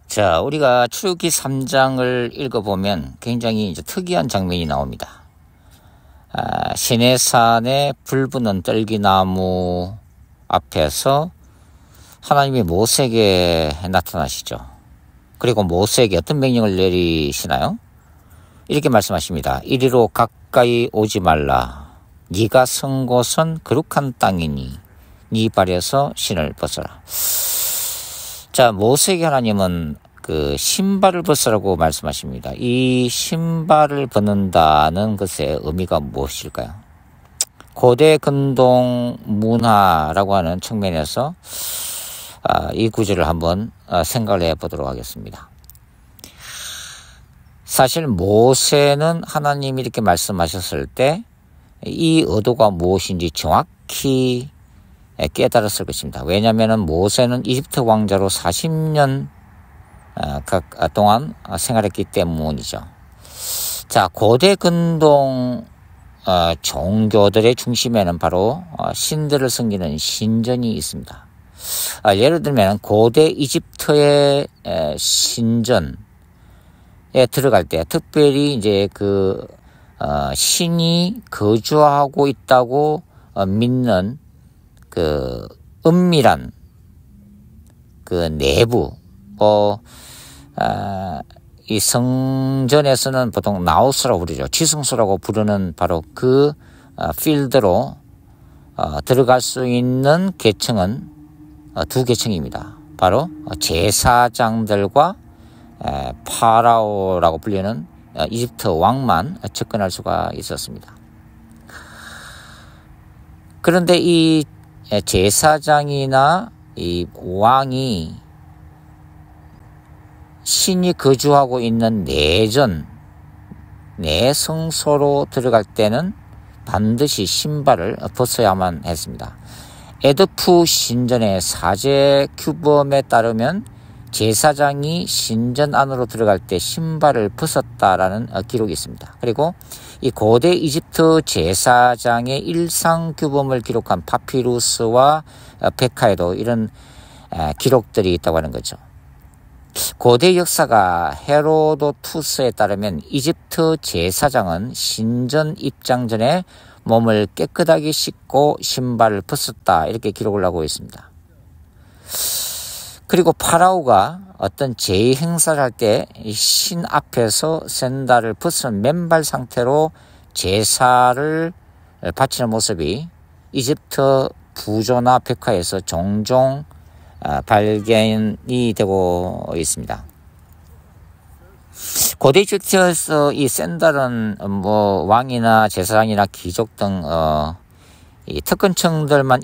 자, 우리가 출애굽기 3장을 읽어보면 굉장히 이제 특이한 장면이 나옵니다. 시내산에 불 붙는 떨기나무 앞에서 하나님이 모세에게 나타나시죠. 그리고 모세에게 어떤 명령을 내리시나요? 이렇게 말씀하십니다. 이리로 가까이 오지 말라. 네가 선 곳은 거룩한 땅이니 네 발에서 신을 벗어라. 자, 모세에게 하나님은 그 신발을 벗으라고 말씀하십니다. 이 신발을 벗는다는 것의 의미가 무엇일까요? 고대 근동 문화라고 하는 측면에서 이 구절을 한번 생각을 해보도록 하겠습니다. 사실 모세는 하나님이 이렇게 말씀하셨을 때 이 의도가 무엇인지 정확히 깨달았을 것입니다. 왜냐하면 모세는 이집트 왕자로 40년 동안 생활했기 때문이죠. 자, 고대 근동 종교들의 중심에는 바로 신들을 섬기는 신전이 있습니다. 예를 들면 고대 이집트의 신전에 들어갈 때 특별히 이제 신이 거주하고 있다고 믿는 그 은밀한 그 내부, 이 성전에서는 보통 나우스라고 부르죠. 지성소라고 부르는 바로 그 필드로 들어갈 수 있는 계층은 두 계층입니다. 바로 제사장들과 파라오라고 불리는 이집트 왕만 접근할 수가 있었습니다. 그런데 이 제사장이나 이 왕이 신이 거주하고 있는 내성소로 들어갈 때는 반드시 신발을 벗어야만 했습니다. 에드푸 신전의 사제 규범에 따르면 제사장이 신전 안으로 들어갈 때 신발을 벗었다라는 기록이 있습니다. 그리고 이 고대 이집트 제사장의 일상 규범을 기록한 파피루스와 백화에도 이런 기록들이 있다고 하는 거죠. 고대 역사가 헤로도투스에 따르면 이집트 제사장은 신전 입장 전에 몸을 깨끗하게 씻고 신발을 벗었다, 이렇게 기록을 하고 있습니다. 그리고 파라오가 어떤 제의 행사를 할 때 신 앞에서 샌들을 벗은 맨발 상태로 제사를 바치는 모습이 이집트 부조나 백화에서 종종 발견이 되고 있습니다. 고대 이집트에서 이 샌들은 왕이나 제사장이나 귀족 등 이 특권층들만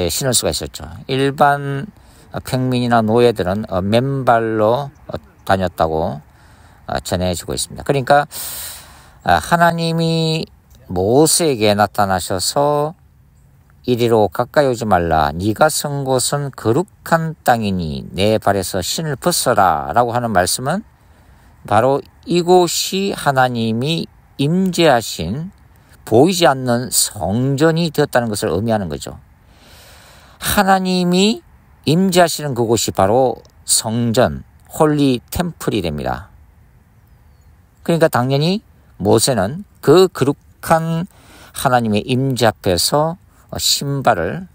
신을 수가 있었죠. 일반 평민이나 노예들은 맨발로 다녔다고 전해지고 있습니다. 그러니까 하나님이 모세에게 나타나셔서 이리로 가까이 오지 말라. 네가 선 곳은 거룩한 땅이니 내 발에서 신을 벗어라 라고 하는 말씀은 바로 이곳이 하나님이 임재하신 보이지 않는 성전이 되었다는 것을 의미하는 거죠. 하나님이 임재하시는 그곳이 바로 성전, 홀리 템플이 됩니다. 그러니까 당연히 모세는 그 거룩한 하나님의 임재 앞에서 신발을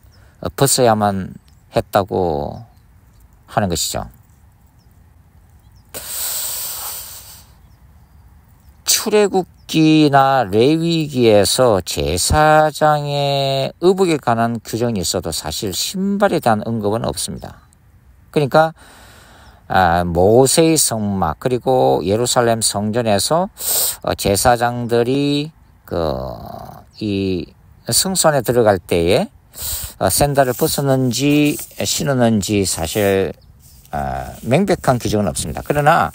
벗어야만 했다고 하는 것이죠. 출애굽기나 레위기에서 제사장의 의복에 관한 규정이 있어도 사실 신발에 대한 언급은 없습니다. 그러니까 모세의 성막 그리고 예루살렘 성전에서 제사장들이 이 성소 안에 들어갈 때에 샌들을 벗었는지 신었는지 사실 명백한 규정은 없습니다. 그러나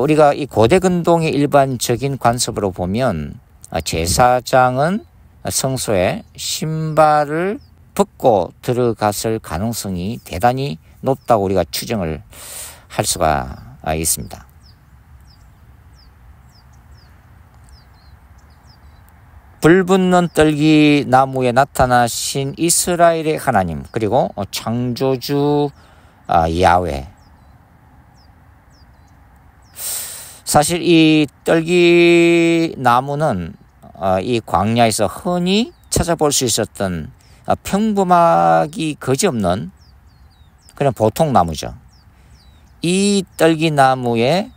우리가 이 고대 근동의 일반적인 관습으로 보면 제사장은 성소에 신발을 벗고 들어갔을 가능성이 대단히 높다고 우리가 추정을 할 수가 있습니다. 불 붙는 떨기 나무에 나타나신 이스라엘의 하나님, 그리고 창조주 야훼, 사실 이 떨기나무는 이 광야에서 흔히 찾아볼 수 있었던 평범하기 그지없는 그런 보통 나무죠. 이 떨기나무에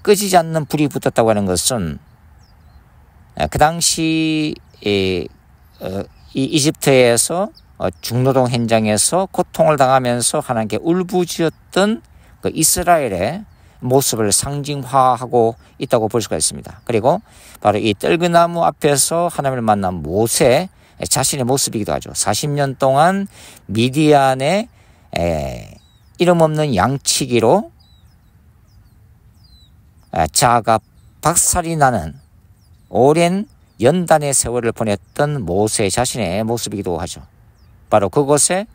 끄지지 않는 불이 붙었다고 하는 것은 그 당시 이 이집트에서 중노동 현장에서 고통을 당하면서 하나님께 울부짖었던 그 이스라엘의 모습을 상징화하고 있다고 볼 수가 있습니다. 그리고 바로 이 떨기나무 앞에서 하나님을 만난 모세 자신의 모습이기도 하죠. 40년 동안 미디안의 이름 없는 양치기로 자아가 박살이 나는 오랜 연단의 세월을 보냈던 모세 자신의 모습이기도 하죠. 바로 그곳에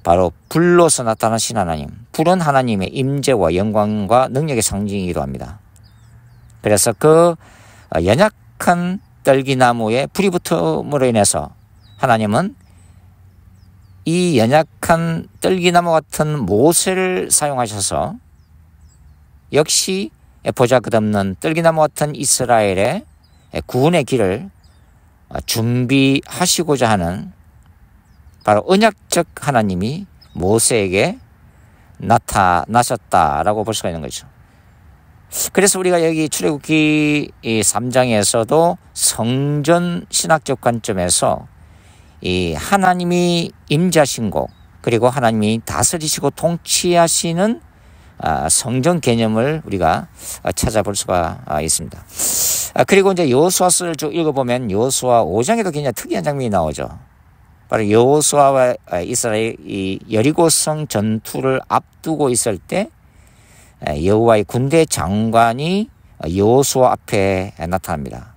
바로 불로서 나타나신 하나님, 불은 하나님의 임재와 영광과 능력의 상징이기도 합니다. 그래서 그 연약한 떨기나무에 불이 붙음으로 인해서 하나님은 이 연약한 떨기나무 같은 모세를 사용하셔서 역시 보잘것없는 떨기나무 같은 이스라엘의 구원의 길을 준비하시고자 하는 바로 언약적 하나님이 모세에게 나타나셨다라고 볼 수가 있는 거죠. 그래서 우리가 여기 출애굽기 3장에서도 성전 신학적 관점에서 이 하나님이 임재하신 곳, 그리고 하나님이 다스리시고 통치하시는 성전 개념을 우리가 찾아볼 수가 있습니다. 그리고 이제 여호수아서를 쭉 읽어보면 여호수아 5장에도 굉장히 특이한 장면이 나오죠. 바로 여호수아와 이스라엘이 여리고성 전투를 앞두고 있을 때 여호와의 군대 장관이 여호수아 앞에 나타납니다.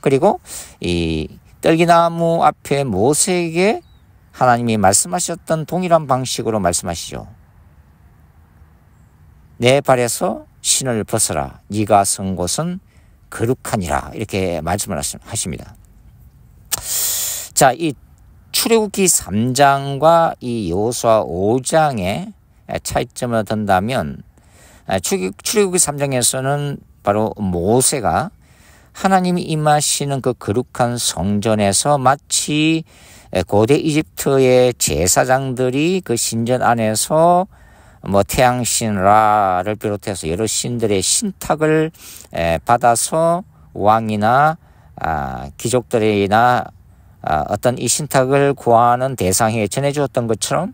그리고 이 떨기나무 앞에 모세에게 하나님이 말씀하셨던 동일한 방식으로 말씀하시죠. 내 발에서 신을 벗어라. 네가 선 곳은 거룩하니라. 이렇게 말씀을 하십니다. 자, 이 출애굽기 3장과 이 여호수아 5장의 차이점을 든다면 출애굽기 3장에서는 바로 모세가 하나님이 임하시는 그 거룩한 성전에서 마치 고대 이집트의 제사장들이 그 신전 안에서 뭐 태양신 라를 비롯해서 여러 신들의 신탁을 받아서 왕이나 귀족들이나 어떤 이 신탁을 구하는 대상에게 전해주었던 것처럼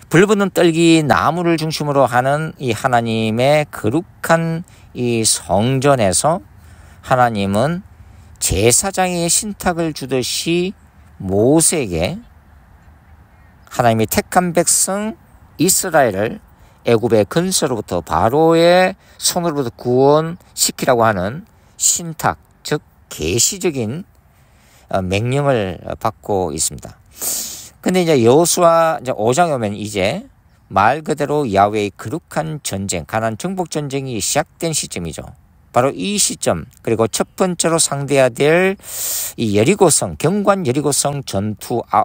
불붙는 떨기 나무를 중심으로 하는 이 하나님의 거룩한 이 성전에서 하나님은 제사장의 신탁을 주듯이 모세에게 하나님이 택한 백성 이스라엘을 애굽의 근서로부터 바로의 손으로부터 구원시키라고 하는 신탁, 즉 계시적인 명령을 받고 있습니다. 근데 이제 여호수아 5장에 오면 이제 말 그대로 야훼의 거룩한 전쟁, 가나안 정복 전쟁이 시작된 시점이죠. 바로 이 시점, 그리고 첫 번째로 상대해야 될 이 여리고성, 경관 여리고성 전투가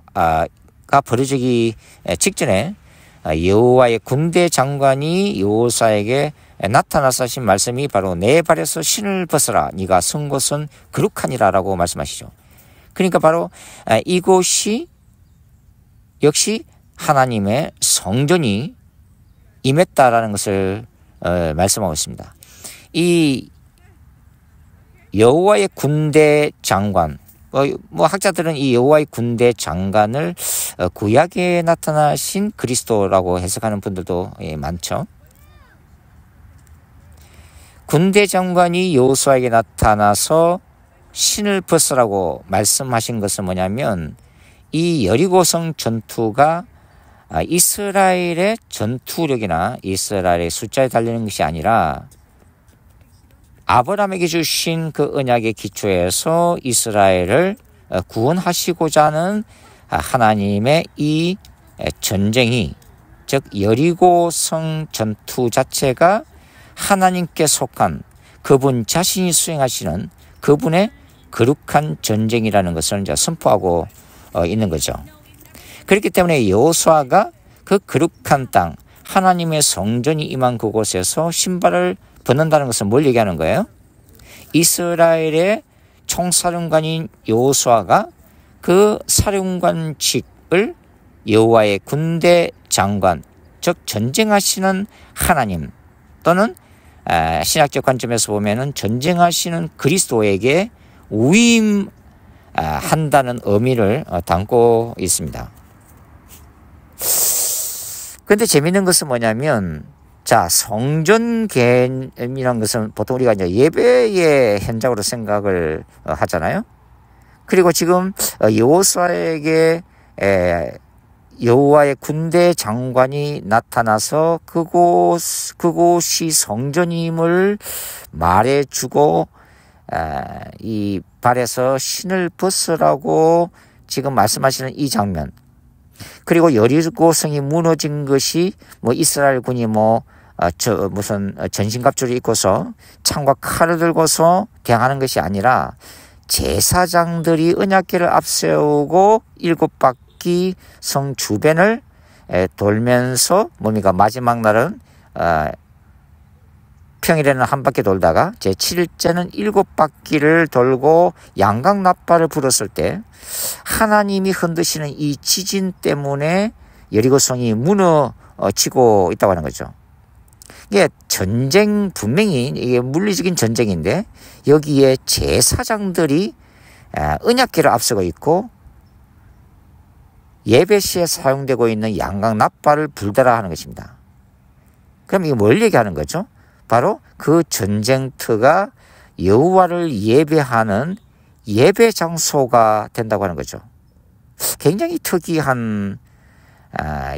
벌어지기 직전에 여호와의 군대 장관이 여호수아에게 나타나서 하신 말씀이 바로 내 발에서 신을 벗어라. 네가 선 곳은 거룩하니라 라고 말씀하시죠. 그러니까 바로 이곳이 역시 하나님의 성전이 임했다라는 것을 말씀하고 있습니다. 이 여호와의 군대 장관, 뭐 학자들은 이 여호와의 군대 장관을 구약에 나타나신 그리스도라고 해석하는 분들도 많죠. 군대 장관이 여호수아에게 나타나서 신을 벗으라고 말씀하신 것은 뭐냐면 이 여리고성 전투가 이스라엘의 전투력이나 이스라엘의 숫자에 달리는 것이 아니라 아브라함에게 주신 그 언약의 기초에서 이스라엘을 구원하시고자 하는 하나님의 이 전쟁이, 즉 여리고성 전투 자체가 하나님께 속한 그분 자신이 수행하시는 그분의 거룩한 전쟁이라는 것을 이제 선포하고 있는 거죠. 그렇기 때문에 여호수아가 그 거룩한 땅, 하나님의 성전이 임한 그곳에서 신발을 벗는다는 것은 뭘 얘기하는 거예요? 이스라엘의 총사령관인 여호수아가 그 사령관직을 여호와의 군대 장관, 즉 전쟁하시는 하나님 또는 신학적 관점에서 보면은 전쟁하시는 그리스도에게 위임한다는 의미를 담고 있습니다. 그런데 재미있는 것은 뭐냐면, 자, 성전 개념이라는 것은 보통 우리가 이제 예배의 현장으로 생각을 하잖아요. 그리고 지금 여호수아에게 여호와의 군대 장관이 나타나서 그곳이 성전임을 말해주고 이 발에서 신을 벗으라고 지금 말씀하시는 이 장면, 그리고 여리고성이 무너진 것이 뭐 이스라엘군이 무슨 전신갑주를 입고서 창과 칼을 들고서 대항하는 것이 아니라 제사장들이 언약궤를 앞세우고 7바퀴 성 주변을 돌면서 뭡니까? 마지막 날은 평일에는 한 바퀴 돌다가 제7일째는 7바퀴를 돌고 양강나팔을 불었을 때 하나님이 흔드시는 이 지진 때문에 여리고성이 무너지고 있다고 하는 거죠. 이게 전쟁, 분명히 이게 물리적인 전쟁인데 여기에 제사장들이 언약궤를 앞서고 있고 예배 시에 사용되고 있는 양강나팔을 불더라 하는 것입니다. 그럼 이게 뭘 얘기하는 거죠? 바로 그 전쟁터가 여호와를 예배하는 예배 장소가 된다고 하는 거죠. 굉장히 특이한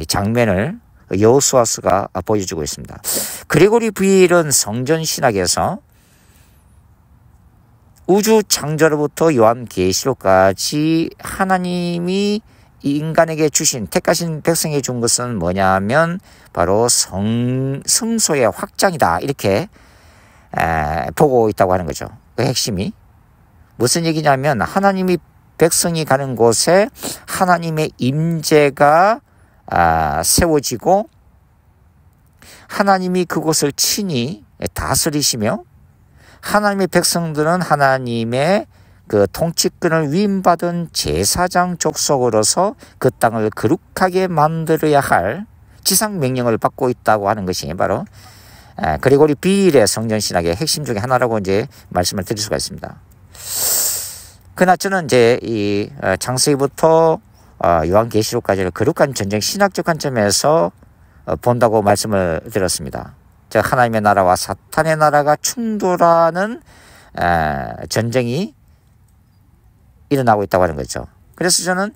장면을 여호수아서가 보여주고 있습니다. 그레고리 부일은 성전 신학에서 우주 창조로부터 요한계시록까지 하나님이 인간에게 주신, 택하신 백성에게 준 것은 뭐냐면 바로 성소의 확장이다, 이렇게 보고 있다고 하는 거죠. 그 핵심이 무슨 얘기냐면 하나님이 백성이 가는 곳에 하나님의 임재가 세워지고 하나님이 그곳을 친히 다스리시며 하나님의 백성들은 하나님의 그 통치권을 위임받은 제사장 족속으로서 그 땅을 거룩하게 만들어야 할 지상 명령을 받고 있다고 하는 것이 바로 그레고리 비일의 성전 신학의 핵심 중에 하나라고 이제 말씀을 드릴 수가 있습니다. 그러나 저는 이제 이 창세기부터 요한계시록까지를 거룩한 전쟁 신학적 관점에서 본다고 말씀을 드렸습니다. 즉 하나님의 나라와 사탄의 나라가 충돌하는 전쟁이 일어나고 있다고 하는 거죠. 그래서 저는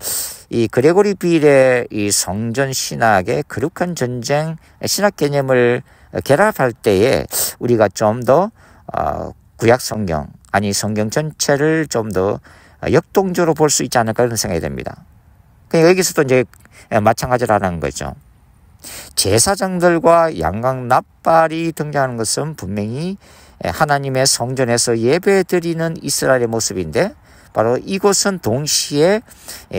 이 그레고리 비일의 이 성전 신학의 거룩한 전쟁 신학 개념을 결합할 때에 우리가 좀 더 구약 성경, 아니 성경 전체를 좀 더 역동적으로 볼 수 있지 않을까 그런 생각이 됩니다. 그러니까 여기서도 이제 마찬가지라는 거죠. 제사장들과 양강나팔이 등장하는 것은 분명히 하나님의 성전에서 예배드리는 이스라엘의 모습인데 바로 이곳은 동시에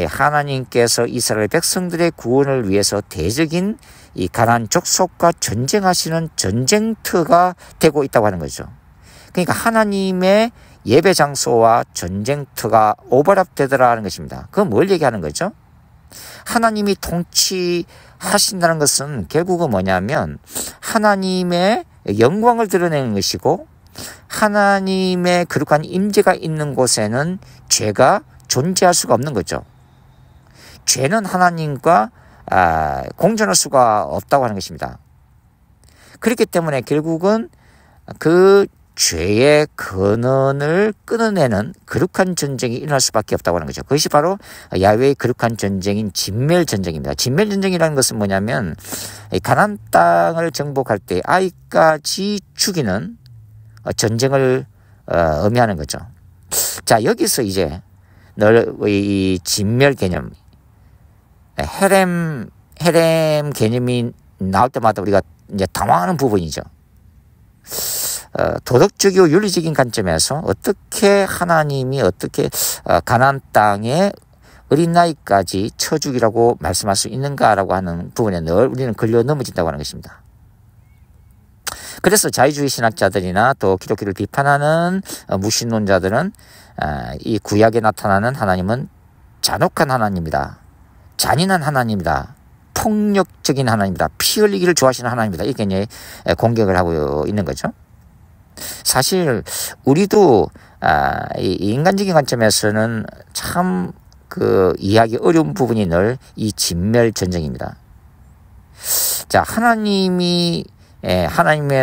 하나님께서 이스라엘 백성들의 구원을 위해서 대적인 이 가나안 족속과 전쟁하시는 전쟁터가 되고 있다고 하는 거죠. 그러니까 하나님의 예배 장소와 전쟁터가 오버랩되더라는 것입니다. 그건 뭘 얘기하는 거죠? 하나님이 통치하신다는 것은 결국은 뭐냐면 하나님의 영광을 드러내는 것이고 하나님의 거룩한 임재가 있는 곳에는 죄가 존재할 수가 없는 거죠. 죄는 하나님과 공존할 수가 없다고 하는 것입니다. 그렇기 때문에 결국은 그 죄의 근원을 끊어내는 거룩한 전쟁이 일어날 수밖에 없다고 하는 거죠. 그것이 바로 야훼의 거룩한 전쟁인 진멸전쟁입니다. 진멸전쟁이라는 것은 뭐냐면 가나안 땅을 정복할 때 아이까지 죽이는 전쟁을 의미하는 거죠. 자, 여기서 이제 이 진멸 개념, 헤렘 개념이 나올 때마다 우리가 이제 당황하는 부분이죠. 도덕적이고 윤리적인 관점에서 어떻게 하나님이 어떻게 가나안 땅에 어린 나이까지 쳐 죽이라고 말씀할 수 있는가라고 하는 부분에 늘 우리는 걸려 넘어진다고 하는 것입니다. 그래서 자유주의 신학자들이나 또 기독교를 비판하는 무신론자들은 이 구약에 나타나는 하나님은 잔혹한 하나님이다. 잔인한 하나님이다. 폭력적인 하나님이다. 피 흘리기를 좋아하시는 하나님이다. 이렇게 이제 공격을 하고 있는 거죠. 사실 우리도 이 인간적인 관점에서는 참 그 이해하기 어려운 부분이 늘 이 진멸 전쟁입니다. 자, 하나님의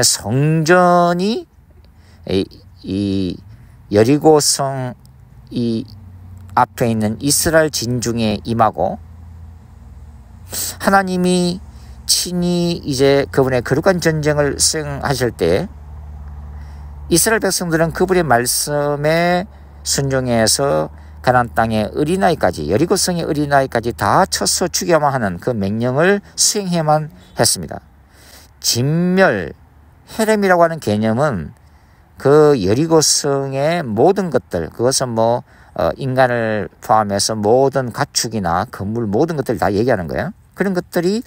성전이 이 여리고성 이 앞에 있는 이스라엘 진중에 임하고 하나님이 친히 이제 그분의 거룩한 전쟁을 수행하실 때 이스라엘 백성들은 그분의 말씀에 순종해서 가나안 땅의 어린아이까지 여리고성의 어린아이까지 다 쳐서 죽여야만 하는 그 명령을 수행해야만 했습니다. 진멸, 헤렘이라고 하는 개념은 그 여리고성의 모든 것들, 그것은 인간을 포함해서 모든 가축이나 건물 모든 것들을 다 얘기하는 거예요. 그런 것들이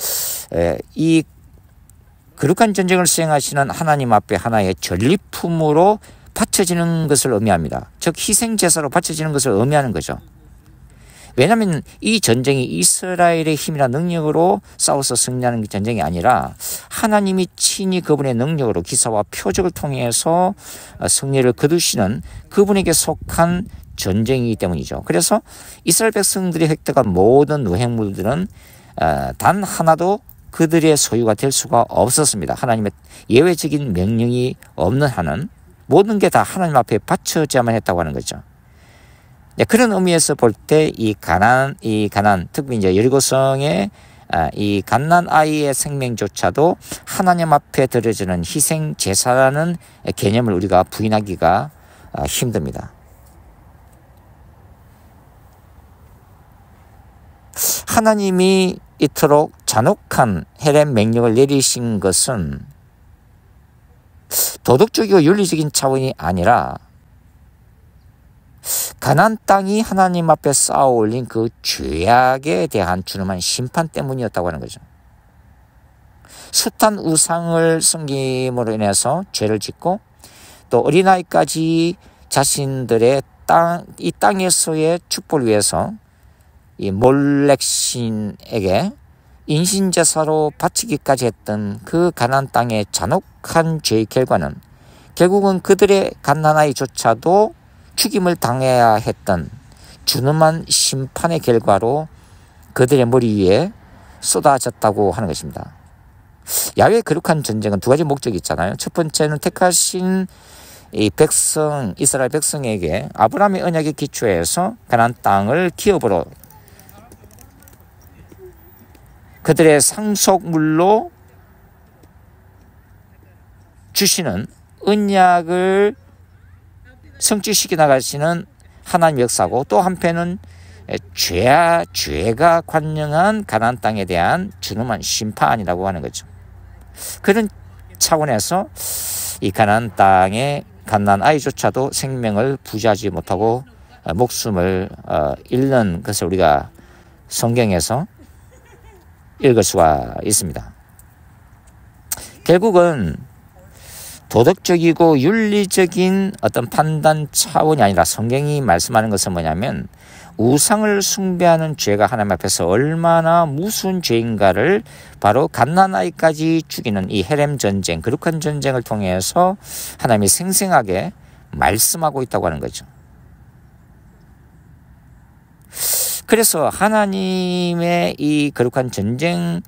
이 거룩한 전쟁을 수행하시는 하나님 앞에 하나의 전리품으로 바쳐지는 것을 의미합니다. 즉 희생제사로 바쳐지는 것을 의미하는 거죠. 왜냐하면 이 전쟁이 이스라엘의 힘이나 능력으로 싸워서 승리하는 전쟁이 아니라 하나님이 친히 그분의 능력으로 기사와 표적을 통해서 승리를 거두시는 그분에게 속한 전쟁이기 때문이죠. 그래서 이스라엘 백성들이 획득한 모든 노획물들은 단 하나도 그들의 소유가 될 수가 없었습니다. 하나님의 예외적인 명령이 없는 한은 모든 게 다 하나님 앞에 바쳐져야만 했다고 하는 거죠. 그런 의미에서 볼 때 이 가난, 특히 이제 여리고성의 이 갓난 아이의 생명조차도 하나님 앞에 드려지는 희생 제사라는 개념을 우리가 부인하기가 힘듭니다. 하나님이 이토록 잔혹한 헤렘 명령을 내리신 것은 도덕적이고 윤리적인 차원이 아니라 가나안 땅이 하나님 앞에 쌓아 올린 그 죄악에 대한 준엄한 심판 때문이었다고 하는 거죠. 숱한 우상을 섬김으로 인해서 죄를 짓고 또 어린아이까지 자신들의 이 땅에서의 축복을 위해서 이 몰렉신에게 인신제사로 바치기까지 했던 그 가나안 땅의 잔혹한 죄의 결과는 결국은 그들의 갓난아이조차도 죽임을 당해야 했던 준엄한 심판의 결과로 그들의 머리 위에 쏟아졌다고 하는 것입니다. 야훼의 거룩한 전쟁은 두 가지 목적이 있잖아요. 첫 번째는 택하신 이 백성, 이스라엘 백성에게 아브라함의 언약에 기초해서 가나안 땅을 기업으로 그들의 상속물로 주시는 언약을 성취시켜 나가시는 하나님의 역사고, 또 한편은 죄가 관영한 가나안 땅에 대한 준엄한 심판이라고 하는 거죠. 그런 차원에서 이 가나안 땅의 갓난 아이조차도 생명을 부지하지 못하고 목숨을 잃는 것을 우리가 성경에서 읽을 수가 있습니다. 결국은 도덕적이고 윤리적인 어떤 판단 차원이 아니라 성경이 말씀하는 것은 뭐냐면 우상을 숭배하는 죄가 하나님 앞에서 얼마나 무서운 죄인가를 바로 갓난아이까지 죽이는 이 헤렘 전쟁, 거룩한 전쟁을 통해서 하나님이 생생하게 말씀하고 있다고 하는 거죠. 그래서 하나님의 이 거룩한 전쟁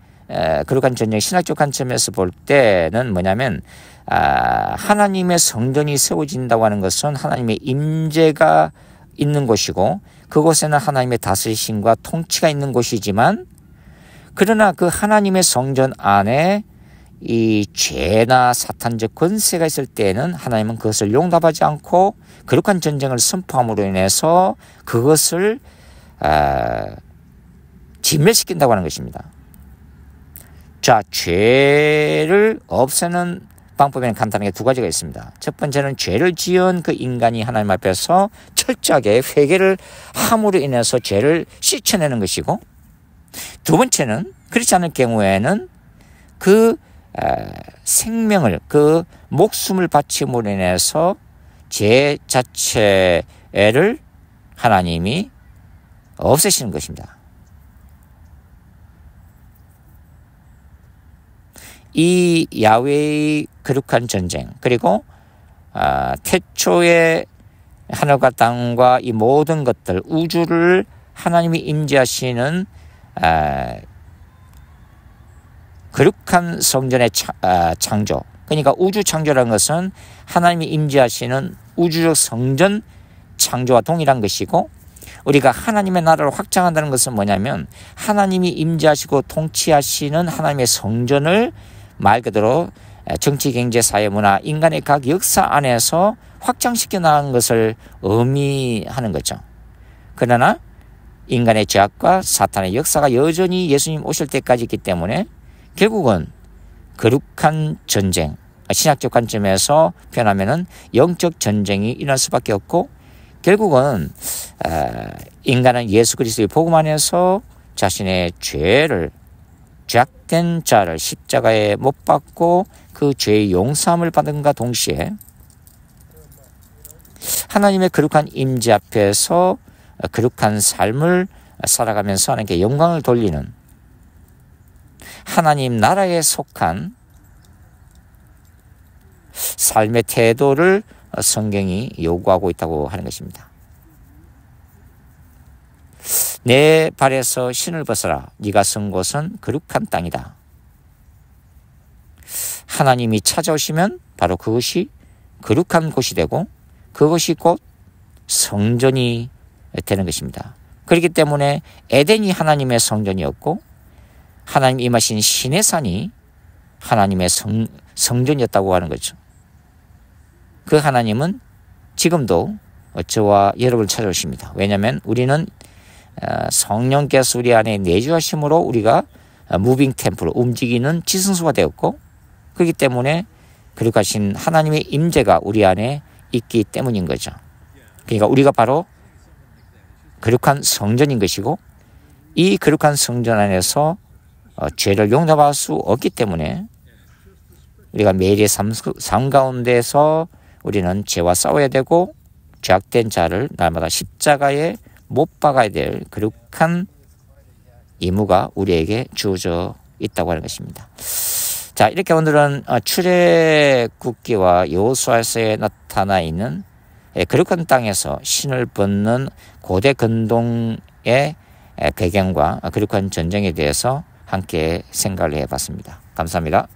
신학적 관점에서 볼 때는 뭐냐면 하나님의 성전이 세워진다고 하는 것은 하나님의 임재가 있는 곳이고 그곳에는 하나님의 다스리심과 통치가 있는 곳이지만, 그러나 그 하나님의 성전 안에 이 죄나 사탄적 권세가 있을 때에는 하나님은 그것을 용납하지 않고 거룩한 전쟁을 선포함으로 인해서 그것을 진멸시킨다고 하는 것입니다. 자, 죄를 없애는 방법에는 간단하게 두 가지가 있습니다. 첫 번째는 죄를 지은 그 인간이 하나님 앞에서 철저하게 회개를 함으로 인해서 죄를 씻어내는 것이고, 두 번째는 그렇지 않을 경우에는 그 생명을, 그 목숨을 바침으로 인해서 죄 자체를 하나님이 없애시는 것입니다. 이 야훼의 거룩한 전쟁, 그리고 태초의 하늘과 땅과 이 모든 것들, 우주를 하나님이 임재하시는 거룩한 성전의 창조, 그러니까 우주 창조라는 것은 하나님이 임재하시는 우주적 성전 창조와 동일한 것이고, 우리가 하나님의 나라를 확장한다는 것은 뭐냐면 하나님이 임재하시고 통치하시는 하나님의 성전을 말 그대로 정치, 경제, 사회, 문화, 인간의 각 역사 안에서 확장시켜 나가는 것을 의미하는 거죠. 그러나 인간의 죄악과 사탄의 역사가 여전히 예수님 오실 때까지 있기 때문에 결국은 거룩한 전쟁, 신학적 관점에서 표현하면은 영적 전쟁이 일어날 수밖에 없고, 결국은 인간은 예수 그리스도의 복음 안에서 자신의 죄악된 자를 십자가에 못 박고 그 죄의 용서함을 받은과 동시에 하나님의 거룩한 임재 앞에서 거룩한 삶을 살아가면서 하나님께 영광을 돌리는 하나님 나라에 속한 삶의 태도를 성경이 요구하고 있다고 하는 것입니다. 내 발에서 신을 벗어라. 네가 선 곳은 거룩한 땅이다. 하나님이 찾아오시면 바로 그것이 거룩한 곳이 되고 그것이 곧 성전이 되는 것입니다. 그렇기 때문에 에덴이 하나님의 성전이었고 하나님 임하신 신의 산이 하나님의 성전이었다고 하는 거죠. 그 하나님은 지금도 저와 여러분을 찾아오십니다. 왜냐하면 우리는 성령께서 우리 안에 내주하심으로 우리가 무빙 템플, 움직이는 지성소가 되었고, 그렇기 때문에 거룩하신 하나님의 임재가 우리 안에 있기 때문인 거죠. 그러니까 우리가 바로 거룩한 성전인 것이고, 이 거룩한 성전 안에서 죄를 용납할 수 없기 때문에 우리가 매일의 삶 가운데서 우리는 죄와 싸워야 되고 죄악된 자를 날마다 십자가에 못 박아야 될 거룩한 의무가 우리에게 주어져 있다고 하는 것입니다. 자, 이렇게 오늘은 출애굽기와 여호수아서에 나타나 있는 거룩한 땅에서 신을 벗는 고대 근동의 배경과 거룩한 전쟁에 대해서 함께 생각을 해봤습니다. 감사합니다.